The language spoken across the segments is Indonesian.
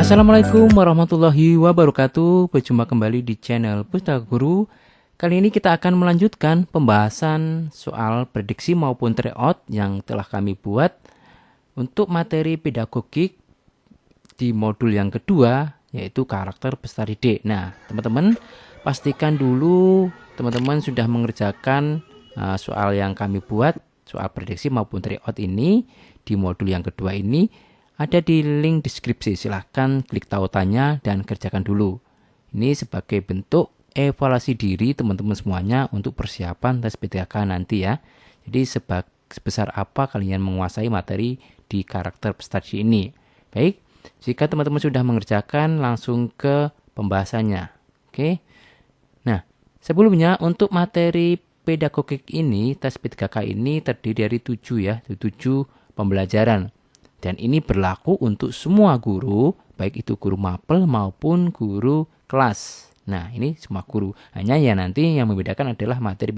Assalamualaikum warahmatullahi wabarakatuh. Berjumpa kembali di channel Pustaka Guru. Kali ini kita akan melanjutkan pembahasan soal prediksi maupun tryout yang telah kami buat untuk materi pedagogik di modul yang kedua, yaitu karakter peserta didik. Nah, teman-teman pastikan dulu teman-teman sudah mengerjakan soal yang kami buat, soal prediksi maupun tryout ini di modul yang kedua ini. Ada di link deskripsi, silahkan klik tautannya dan kerjakan dulu. Ini sebagai bentuk evaluasi diri teman-teman semuanya untuk persiapan tes PTK nanti ya. Jadi sebesar apa kalian menguasai materi di karakter peserta didik ini. Baik, jika teman-teman sudah mengerjakan langsung ke pembahasannya. Oke. Nah, sebelumnya untuk materi pedagogik ini, tes PTK ini terdiri dari 7 ya, 7 pembelajaran. Dan ini berlaku untuk semua guru, baik itu guru mapel maupun guru kelas. Nah, ini semua guru. Hanya ya nanti yang membedakan adalah materi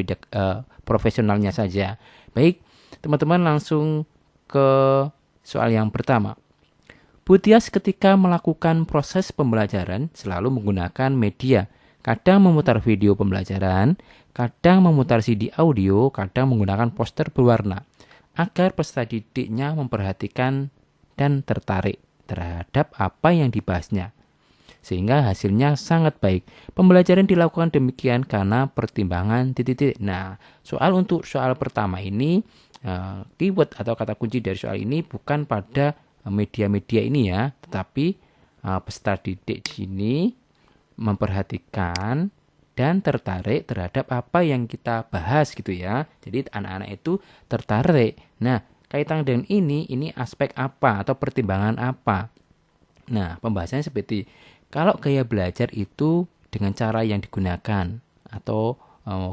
profesionalnya saja. Baik, teman-teman langsung ke soal yang pertama. Butias ketika melakukan proses pembelajaran selalu menggunakan media. Kadang memutar video pembelajaran, kadang memutar CD audio, kadang menggunakan poster berwarna, agar peserta didiknya memperhatikan dan tertarik terhadap apa yang dibahasnya, sehingga hasilnya sangat baik. Pembelajaran dilakukan demikian karena pertimbangan titik-titik. Nah, untuk soal pertama ini, keyword atau kata kunci dari soal ini bukan pada media-media ini ya, tetapi peserta didik di sini memperhatikan dan tertarik terhadap apa yang kita bahas gitu ya. Jadi anak-anak itu tertarik. Nah, kaitan dengan ini aspek apa atau pertimbangan apa? Nah, pembahasannya seperti kalau gaya belajar itu dengan cara yang digunakan atau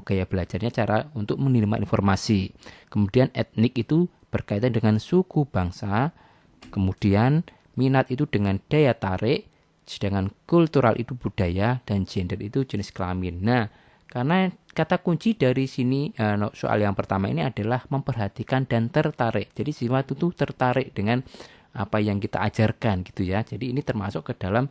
gaya belajarnya cara untuk menerima informasi. Kemudian etnik itu berkaitan dengan suku bangsa. Kemudian minat itu dengan daya tarik. Sedangkan kultural itu budaya dan gender itu jenis kelamin. Nah, karena kata kunci dari sini soal yang pertama ini adalah memperhatikan dan tertarik. Jadi siswa itu tertarik dengan apa yang kita ajarkan gitu ya. Jadi ini termasuk ke dalam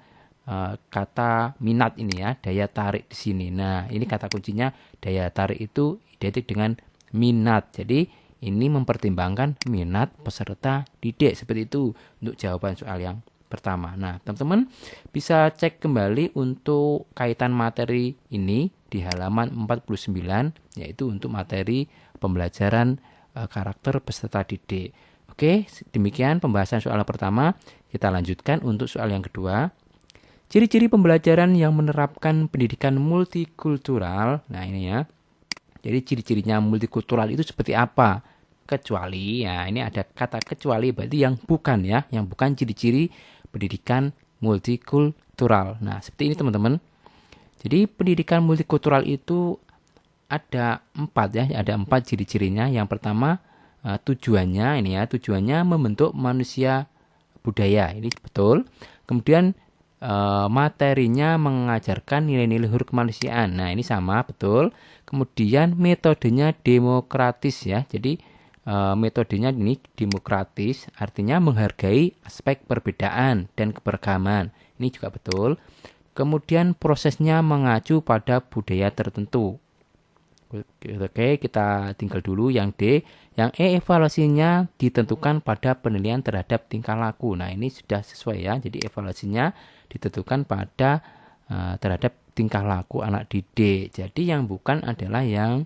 kata minat ini ya, daya tarik di sini. Nah, ini kata kuncinya daya tarik itu identik dengan minat. Jadi ini mempertimbangkan minat peserta didik seperti itu untuk jawaban soal yang pertama. Nah, teman-teman bisa cek kembali untuk kaitan materi ini di halaman 49, yaitu untuk materi pembelajaran karakter peserta didik. Oke, demikian pembahasan soal pertama. Kita lanjutkan untuk soal yang kedua. Ciri-ciri pembelajaran yang menerapkan pendidikan multikultural. Nah, ini ya. Jadi ciri-cirinya multikultural itu seperti apa? Kecuali, ya ini ada kata kecuali, berarti yang bukan ya, yang bukan ciri-ciri pendidikan multikultural. Nah, seperti ini teman-teman. Jadi pendidikan multikultural itu ada 4 ya, ada 4 ciri-cirinya. Yang pertama tujuannya ini ya, tujuannya membentuk manusia budaya. Ini betul. Kemudian materinya mengajarkan nilai-nilai luhur kemanusiaan. Nah, ini sama, betul. Kemudian metodenya demokratis ya. Jadi metodenya ini demokratis, artinya menghargai aspek perbedaan dan keberagaman. Ini juga betul. Kemudian prosesnya mengacu pada budaya tertentu. Oke, kita tinggal dulu yang D. Yang E, evaluasinya ditentukan pada penilaian terhadap tingkah laku. Nah, ini sudah sesuai ya. Jadi evaluasinya ditentukan pada terhadap tingkah laku anak didik. Jadi yang bukan adalah yang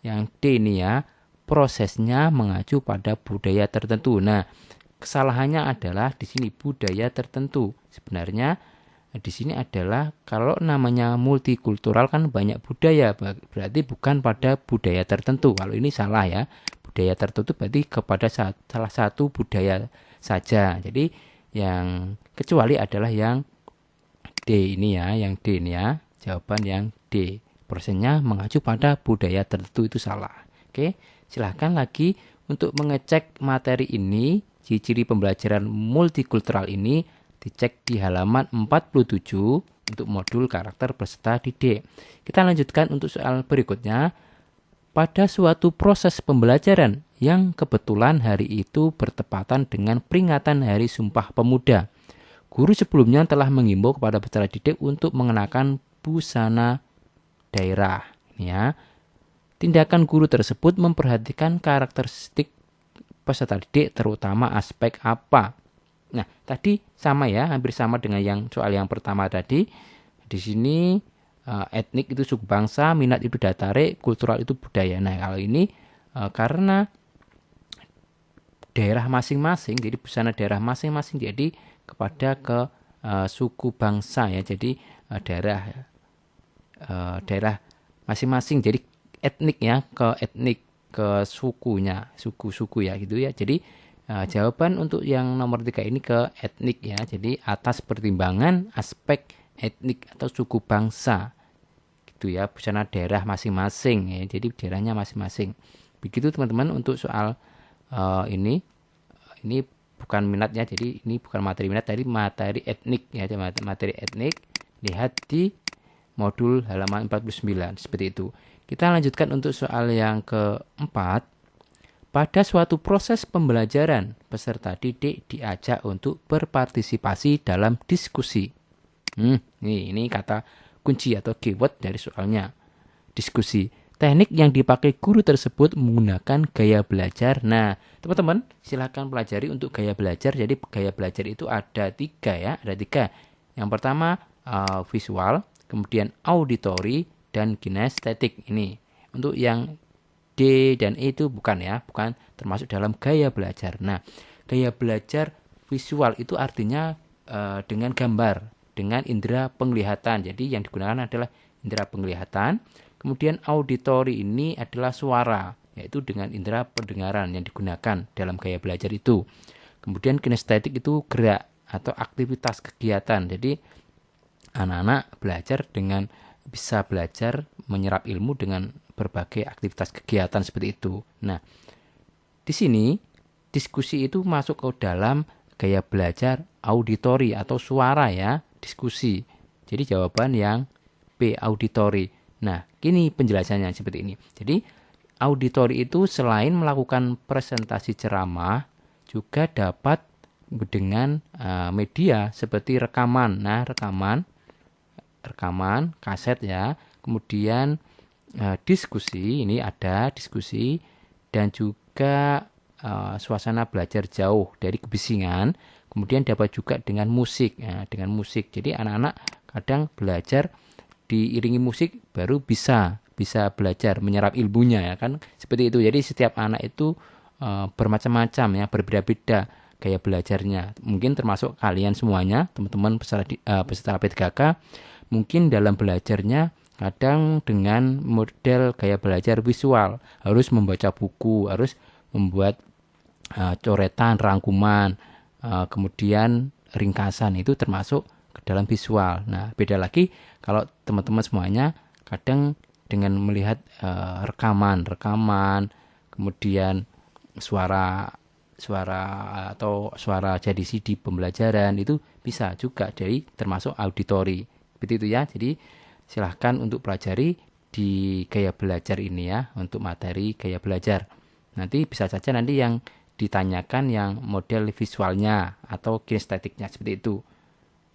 D ini ya. Prosesnya mengacu pada budaya tertentu. Nah, kesalahannya adalah di sini budaya tertentu. Sebenarnya di sini adalah kalau namanya multikultural kan banyak budaya, berarti bukan pada budaya tertentu. Kalau ini salah ya. Budaya tertentu berarti kepada salah satu budaya saja. Jadi yang kecuali adalah yang D ini ya, yang D ini ya. Jawaban yang D. Prosesnya mengacu pada budaya tertentu itu salah. Oke. Silahkan lagi untuk mengecek materi ini, ciri-ciri pembelajaran multikultural ini dicek di halaman 47 untuk modul karakter peserta didik. Kita lanjutkan untuk soal berikutnya. Pada suatu proses pembelajaran yang kebetulan hari itu bertepatan dengan peringatan Hari Sumpah Pemuda, guru sebelumnya telah mengimbau kepada peserta didik untuk mengenakan busana daerah. Ini ya. Tindakan guru tersebut memperhatikan karakteristik peserta didik, terutama aspek apa. Nah, tadi sama ya, hampir sama dengan yang soal yang pertama tadi. Di sini etnik itu suku bangsa, minat itu daya tarik, kultural itu budaya. Nah, kalau ini karena daerah masing-masing, jadi busana daerah masing-masing, jadi kepada ke suku bangsa ya. Jadi daerah masing-masing, jadi etnik ya, ke etnik, ke sukunya, suku-suku ya gitu ya. Jadi jawaban untuk yang nomor 3 ini ke etnik ya. Jadi atas pertimbangan aspek etnik atau suku bangsa gitu ya, busana daerah masing-masing ya. Jadi daerahnya masing-masing. Begitu teman-teman untuk soal ini bukan minatnya, jadi ini bukan materi minat, tadi materi etnik ya, materi etnik. Lihat di modul halaman 49 seperti itu. Kita lanjutkan untuk soal yang keempat. Pada suatu proses pembelajaran, peserta didik diajak untuk berpartisipasi dalam diskusi. Ini kata kunci atau keyword dari soalnya. Diskusi. Teknik yang dipakai guru tersebut menggunakan gaya belajar. Nah, teman-teman silakan pelajari untuk gaya belajar. Jadi gaya belajar itu ada 3 ya, ada 3. Yang pertama visual, kemudian auditory, dan kinestetik. Ini untuk yang D dan E itu bukan ya, bukan termasuk dalam gaya belajar. Nah, gaya belajar visual itu artinya dengan gambar, dengan indera penglihatan. Jadi yang digunakan adalah indera penglihatan. Kemudian auditory ini adalah suara, yaitu dengan indera pendengaran yang digunakan dalam gaya belajar itu. Kemudian kinestetik itu gerak atau aktivitas kegiatan. Jadi anak-anak belajar dengan bisa belajar menyerap ilmu dengan berbagai aktivitas kegiatan seperti itu. Nah, di sini diskusi itu masuk ke dalam gaya belajar auditory atau suara ya, diskusi. Jadi jawaban yang B, auditory. Nah, kini penjelasannya seperti ini. Jadi auditory itu selain melakukan presentasi ceramah, juga dapat dengan media seperti rekaman. Nah, rekaman kaset ya, kemudian diskusi, ini ada diskusi, dan juga suasana belajar jauh dari kebisingan, kemudian dapat juga dengan musik ya, dengan musik. Jadi anak-anak kadang belajar diiringi musik baru bisa belajar menyerap ilmunya ya kan, seperti itu. Jadi setiap anak itu bermacam-macam ya, berbeda-beda gaya belajarnya. Mungkin termasuk kalian semuanya, teman-teman peserta P3K, mungkin dalam belajarnya kadang dengan model gaya belajar visual, harus membaca buku, harus membuat coretan, rangkuman, kemudian ringkasan, itu termasuk ke dalam visual. Nah, beda lagi kalau teman-teman semuanya kadang dengan melihat rekaman, kemudian suara atau suara jadi CD pembelajaran, itu bisa juga dari termasuk auditory. Seperti itu ya. Jadi silahkan untuk pelajari di gaya belajar ini ya, untuk materi gaya belajar. Nanti bisa saja nanti yang ditanyakan yang model visualnya atau kinestetiknya seperti itu.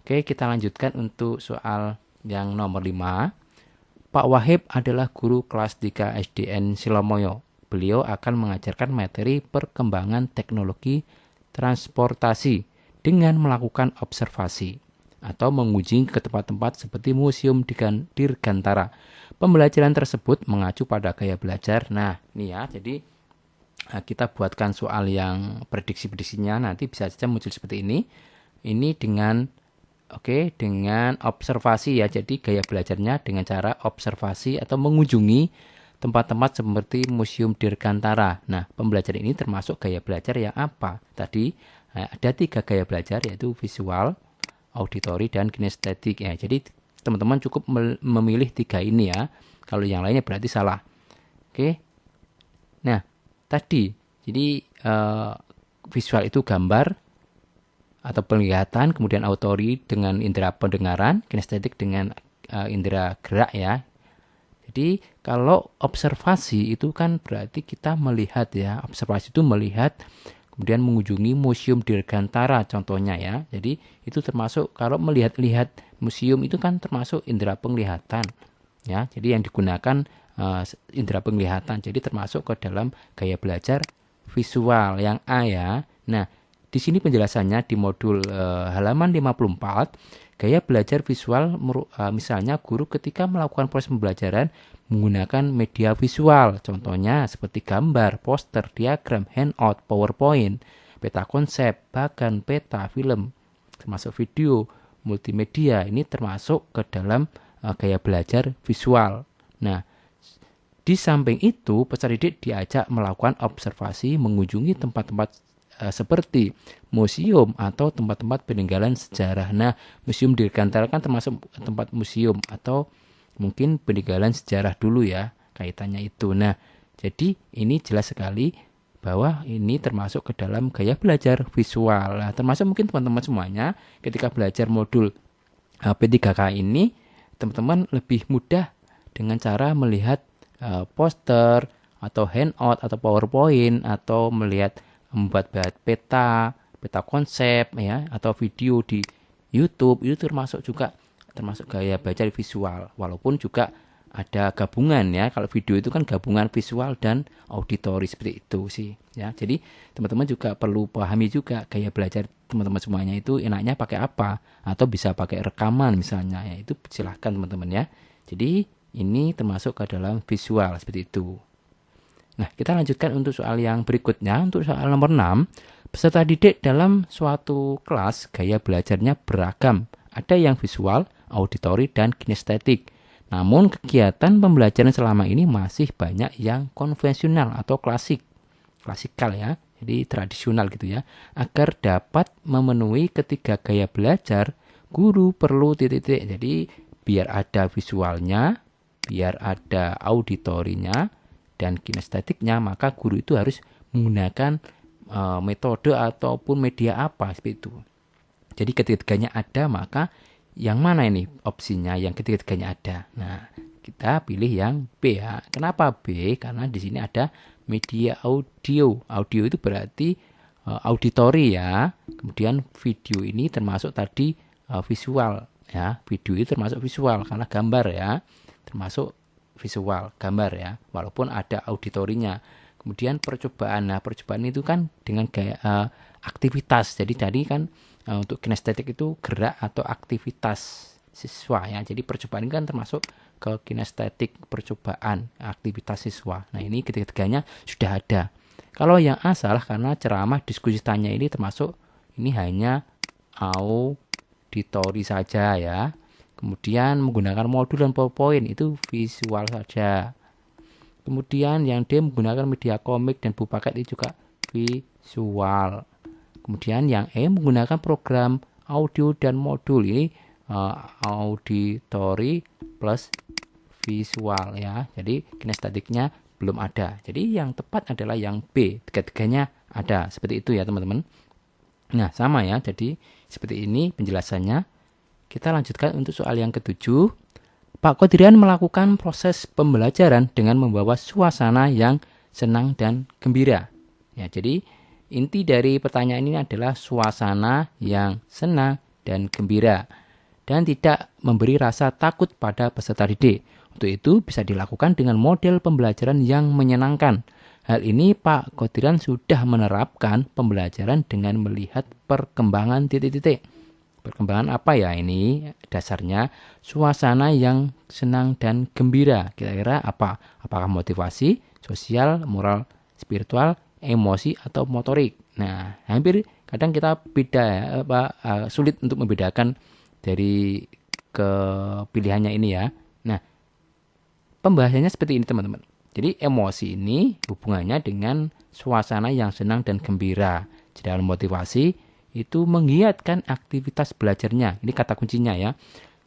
Oke, kita lanjutkan untuk soal yang nomor 5. Pak Wahib adalah guru kelas 3 SDN Silomoyo. Beliau akan mengajarkan materi perkembangan teknologi transportasi dengan melakukan observasi atau menguji ke tempat-tempat seperti Museum Dirgantara. Pembelajaran tersebut mengacu pada gaya belajar. Nah, ini ya, jadi kita buatkan soal yang prediksi-prediksinya nanti bisa saja muncul seperti ini. Ini dengan dengan observasi ya. Jadi gaya belajarnya dengan cara observasi atau mengunjungi tempat-tempat seperti Museum Dirgantara. Nah, pembelajaran ini termasuk gaya belajar yang apa? Tadi ada 3 gaya belajar, yaitu visual, auditory, dan kinestetik ya. Jadi teman-teman cukup memilih 3 ini ya. Kalau yang lainnya berarti salah. Oke. Nah, tadi jadi visual itu gambar atau penglihatan, kemudian auditory dengan indera pendengaran, kinestetik dengan indera gerak ya. Jadi kalau observasi itu kan berarti kita melihat ya. Observasi itu melihat, kemudian mengunjungi museum Dirgantara contohnya ya. Jadi itu termasuk, kalau melihat-lihat museum itu kan termasuk indera penglihatan ya. Jadi yang digunakan indera penglihatan, jadi termasuk ke dalam gaya belajar visual yang A ya. Nah, di sini penjelasannya di modul halaman 54, gaya belajar visual misalnya guru ketika melakukan proses pembelajaran menggunakan media visual, contohnya seperti gambar, poster, diagram, handout, PowerPoint, peta konsep, bahkan peta film, termasuk video, multimedia. Ini termasuk ke dalam gaya belajar visual. Nah, di samping itu, peserta didik diajak melakukan observasi, mengunjungi tempat-tempat seperti museum atau tempat-tempat peninggalan sejarah. Nah, museum Dirgantara kan termasuk tempat museum atau mungkin peninggalan sejarah dulu ya, kaitannya itu. Nah, jadi ini jelas sekali bahwa ini termasuk ke dalam gaya belajar visual. Nah, termasuk mungkin teman-teman semuanya ketika belajar modul P3K ini, teman-teman lebih mudah dengan cara melihat poster atau handout atau PowerPoint, atau melihat membuat peta konsep ya, atau video di YouTube. Itu termasuk gaya belajar visual, walaupun juga ada gabungan ya. Kalau video itu kan gabungan visual dan auditori seperti itu sih ya. Jadi teman-teman juga perlu pahami juga gaya belajar teman-teman semuanya itu enaknya pakai apa, atau bisa pakai rekaman misalnya ya, itu silahkan teman-teman ya. Jadi ini termasuk ke dalam visual seperti itu. Nah, kita lanjutkan untuk soal yang berikutnya. Untuk soal nomor 6, peserta didik dalam suatu kelas gaya belajarnya beragam. Ada yang visual, auditori, dan kinestetik. Namun kegiatan pembelajaran selama ini masih banyak yang konvensional atau klasikal ya. Jadi tradisional gitu ya. Agar dapat memenuhi ketiga gaya belajar, guru perlu titik-titik. Jadi biar ada visualnya, biar ada auditorinya dan kinestetiknya, maka guru itu harus menggunakan metode ataupun media apa seperti itu. Jadi ketiganya ada, maka yang mana ini opsinya yang ketiganya ada? Nah, kita pilih yang B ya. Kenapa B? Karena di sini ada media audio. Audio itu berarti auditori ya. Kemudian video ini termasuk tadi visual ya. Video itu termasuk visual karena gambar ya. Termasuk visual, gambar ya, walaupun ada auditorinya. Kemudian percobaan. Nah, percobaan itu kan dengan gaya aktivitas. Jadi tadi kan untuk kinestetik itu gerak atau aktivitas siswa ya. Jadi percobaan ini kan termasuk ke kinestetik, percobaan, aktivitas siswa. Nah, ini ketiga-tiganya sudah ada. Kalau yang A salah karena ceramah, diskusi, tanya ini termasuk ini hanya auditori saja ya. Kemudian menggunakan modul dan PowerPoint itu visual saja. Kemudian yang D menggunakan media komik dan buku paket itu juga visual. Kemudian yang E menggunakan program audio dan modul, ini auditori plus visual ya. Jadi kinestetiknya belum ada. Jadi yang tepat adalah yang B, tiga-tiganya ada. Seperti itu ya teman-teman. Nah, sama ya. Jadi seperti ini penjelasannya. Kita lanjutkan untuk soal yang ketujuh. Pak Qodirian melakukan proses pembelajaran dengan membawa suasana yang senang dan gembira. Ya, jadi inti dari pertanyaan ini adalah suasana yang senang dan gembira dan tidak memberi rasa takut pada peserta didik. Untuk itu bisa dilakukan dengan model pembelajaran yang menyenangkan. Hal ini Pak Qodirian sudah menerapkan pembelajaran dengan melihat perkembangan titik-titik. Perkembangan apa ya ini? Dasarnya suasana yang senang dan gembira. Kira-kira apa? Apakah motivasi, sosial, moral, spiritual, emosi, atau motorik? Nah, hampir kadang kita beda ya, sulit untuk membedakan dari kepilihannya ini ya. Nah, pembahasannya seperti ini teman-teman. Jadi emosi ini hubungannya dengan suasana yang senang dan gembira. Sedangkan motivasi itu menggiatkan aktivitas belajarnya. Ini kata kuncinya ya.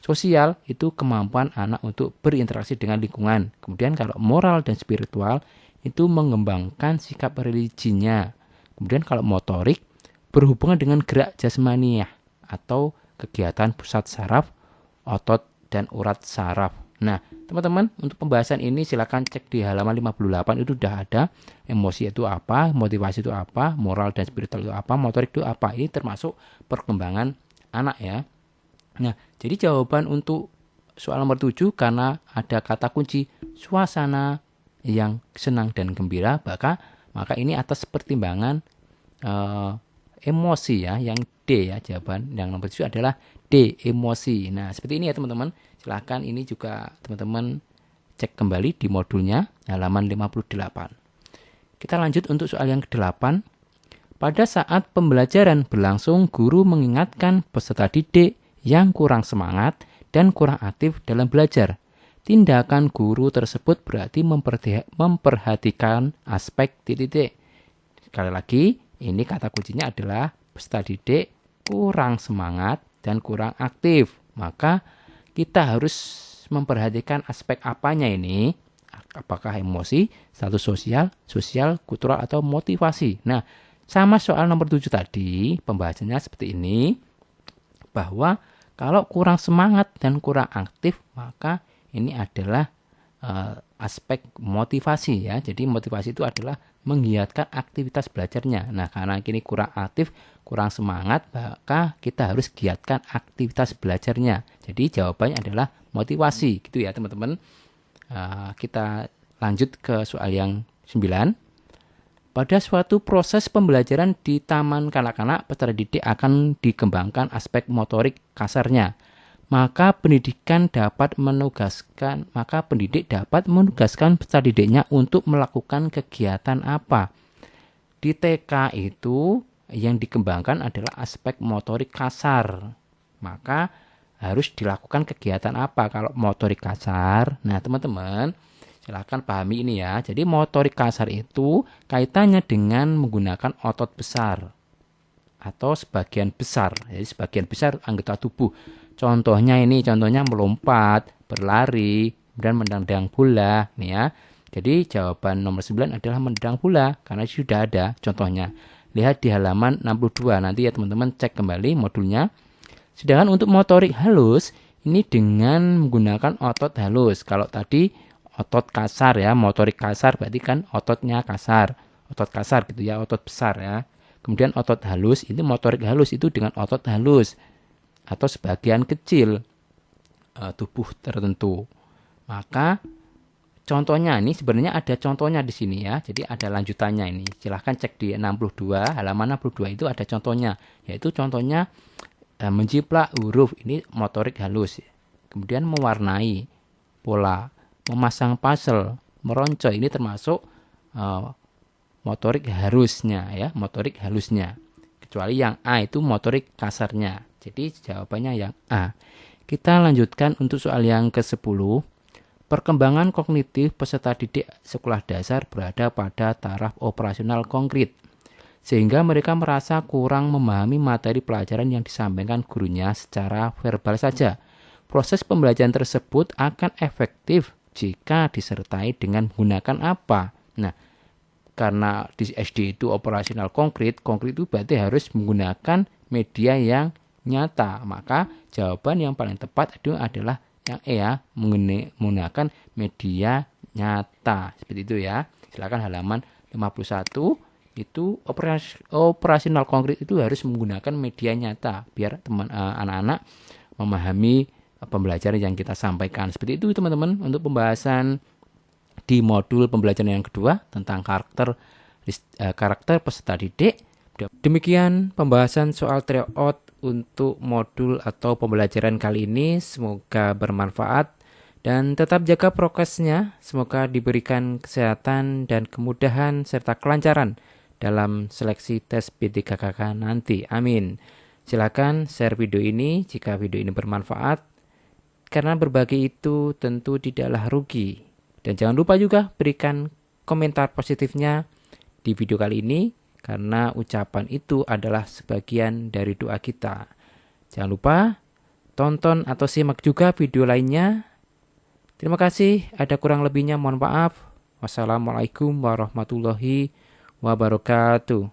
Sosial itu kemampuan anak untuk berinteraksi dengan lingkungan. Kemudian kalau moral dan spiritual itu mengembangkan sikap religinya. Kemudian kalau motorik berhubungan dengan gerak jasmaniah atau kegiatan pusat saraf, otot, dan urat saraf. Nah, teman-teman, untuk pembahasan ini silakan cek di halaman 58, itu udah ada emosi itu apa, motivasi itu apa, moral dan spiritual itu apa, motorik itu apa. Ini termasuk perkembangan anak ya. Nah, jadi jawaban untuk soal nomor 7 karena ada kata kunci suasana yang senang dan gembira, maka ini atas pertimbangan emosi ya, yang D ya, jawaban yang nomor 7 adalah D, emosi. Nah, seperti ini ya teman-teman. Silahkan ini juga teman-teman cek kembali di modulnya halaman 58. Kita lanjut untuk soal yang ke-8. Pada saat pembelajaran berlangsung, guru mengingatkan peserta didik yang kurang semangat dan kurang aktif dalam belajar. Tindakan guru tersebut berarti memperhatikan aspek titik-titik. Sekali lagi, ini kata kuncinya adalah peserta didik kurang semangat dan kurang aktif. Maka kita harus memperhatikan aspek apanya ini, apakah emosi, status sosial, kultural, atau motivasi. Nah, sama soal nomor 7 tadi, pembahasannya seperti ini, bahwa kalau kurang semangat dan kurang aktif, maka ini adalah aspek motivasi ya. Jadi motivasi itu adalah menggiatkan aktivitas belajarnya. Nah, karena kini kurang aktif, kurang semangat, maka kita harus giatkan aktivitas belajarnya. Jadi jawabannya adalah motivasi, gitu ya teman-teman. Kita lanjut ke soal yang 9. Pada suatu proses pembelajaran di taman kanak-kanak, peserta didik akan dikembangkan aspek motorik kasarnya. Maka pendidik dapat menugaskan peserta didiknya untuk melakukan kegiatan apa. Di TK itu yang dikembangkan adalah aspek motorik kasar. Maka harus dilakukan kegiatan apa kalau motorik kasar? Nah, teman-teman, silahkan pahami ini ya. Jadi motorik kasar itu kaitannya dengan menggunakan otot besar atau sebagian besar. Jadi sebagian besar anggota tubuh. Contohnya melompat, berlari, dan menendang bola nih ya. Jadi jawaban nomor 9 adalah menendang bola karena sudah ada contohnya. Lihat di halaman 62 nanti ya teman-teman, cek kembali modulnya. Sedangkan untuk motorik halus ini dengan menggunakan otot halus. Kalau tadi otot kasar ya, motorik kasar berarti kan ototnya kasar. Otot kasar gitu ya, otot besar ya. Kemudian otot halus, ini motorik halus itu dengan otot halus atau sebagian kecil tubuh tertentu. Maka contohnya ini sebenarnya ada contohnya di sini ya. Jadi ada lanjutannya ini. Silahkan cek di 62, halaman 62 itu ada contohnya. Yaitu contohnya menjiplak huruf, ini motorik halus. Kemudian mewarnai pola, memasang puzzle, meroncoh, ini termasuk motorik halusnya ya, motorik halusnya. Kecuali yang A itu motorik kasarnya. Jadi jawabannya yang A. Kita lanjutkan untuk soal yang ke-10. Perkembangan kognitif peserta didik sekolah dasar berada pada taraf operasional konkret, sehingga mereka merasa kurang memahami materi pelajaran yang disampaikan gurunya secara verbal saja. Proses pembelajaran tersebut akan efektif jika disertai dengan menggunakan apa? Nah, karena di SD itu operasional konkret itu berarti harus menggunakan media yang nyata. Maka jawaban yang paling tepat itu adalah yang E ya, menggunakan media nyata. Seperti itu ya. Silakan halaman 51. Itu operasional konkret itu harus menggunakan media nyata biar anak-anak memahami pembelajaran yang kita sampaikan. Seperti itu teman-teman untuk pembahasan di modul pembelajaran yang kedua tentang karakter peserta didik. Demikian pembahasan soal tryout untuk modul atau pembelajaran kali ini. Semoga bermanfaat dan tetap jaga prokesnya. Semoga diberikan kesehatan dan kemudahan serta kelancaran dalam seleksi tes B3KK nanti. Amin. Silakan share video ini jika video ini bermanfaat. Karena berbagi itu tentu tidaklah rugi. Dan jangan lupa juga berikan komentar positifnya di video kali ini, karena ucapan itu adalah sebagian dari doa kita. Jangan lupa tonton atau simak juga video lainnya. Terima kasih, ada kurang lebihnya mohon maaf. Wassalamualaikum warahmatullahi wabarakatuh.